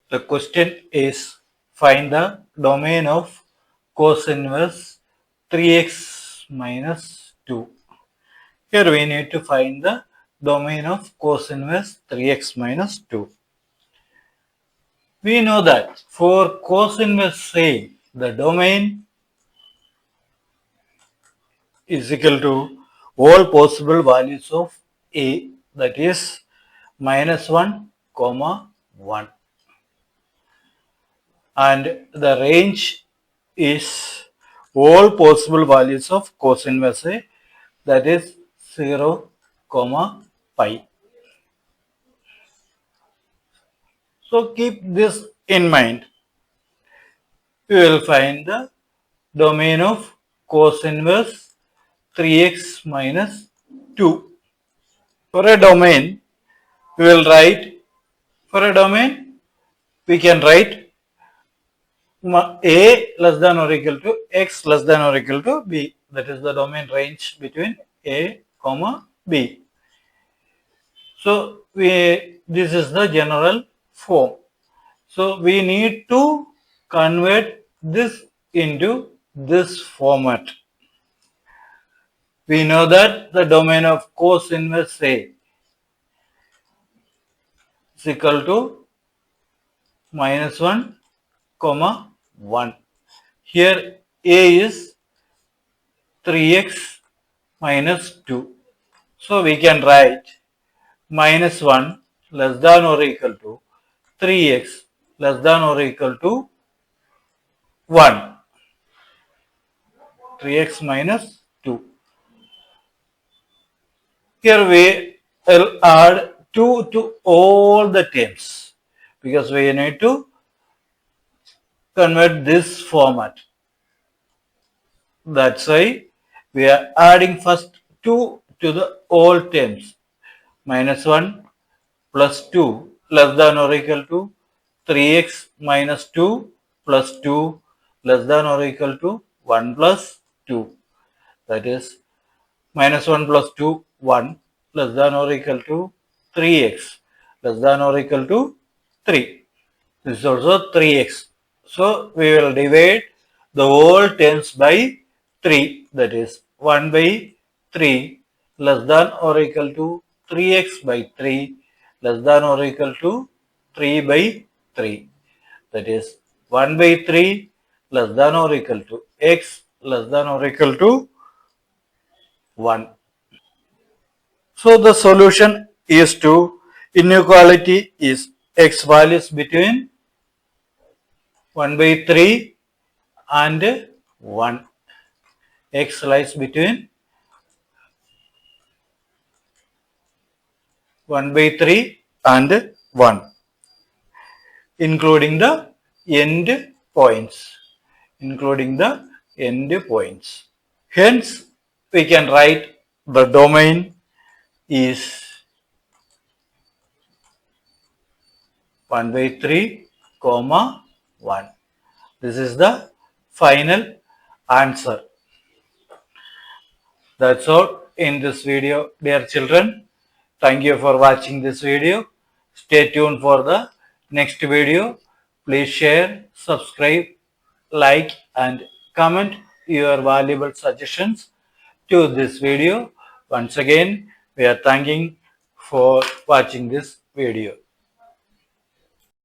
The question is, find the domain of cos inverse 3x minus 2. Here we need to find the domain of cos inverse 3x minus 2. We know that for cos inverse A, the domain is equal to all possible values of A, that is minus 1, comma 1. And the range is all possible values of cos inverse A, that is 0, comma pi. So keep this in mind. We will find the domain of cos inverse 3x minus 2. For a domain, we will write, for a domain, we can write A less than or equal to x less than or equal to b. That is the domain range between A, comma b. So this is the general form. So we need to convert this into this format. We know that the domain of cos inverse A is equal to minus 1, comma 1. Here A is 3x minus 2. So we can write minus 1 less than or equal to 3x less than or equal to 1. 3x minus 2. Here we will add 2 to all the terms because we need to convert this format. That's why we are adding first 2 to the all terms. Minus 1 plus 2 less than or equal to 3x minus 2 plus 2 less than or equal to 1 plus 2. That is minus 1 plus 2, 1 less than or equal to 3x less than or equal to 3. This is also 3x. So we will divide the whole terms by 3. That is 1 by 3 less than or equal to 3x by 3 less than or equal to 3 by 3. That is 1 by 3 less than or equal to x less than or equal to 1. So the solution is to inequality is x values between 1 by 3 and 1. X lies between 1 by 3 and 1, including the end points. Hence, we can write the domain is 1 by 3, comma 1. This is the final answer. That's all in this video, dear children. Thank you for watching this video. Stay tuned for the next video. Please share, subscribe, like and comment your valuable suggestions to this video. Once again, we are thanking for watching this video.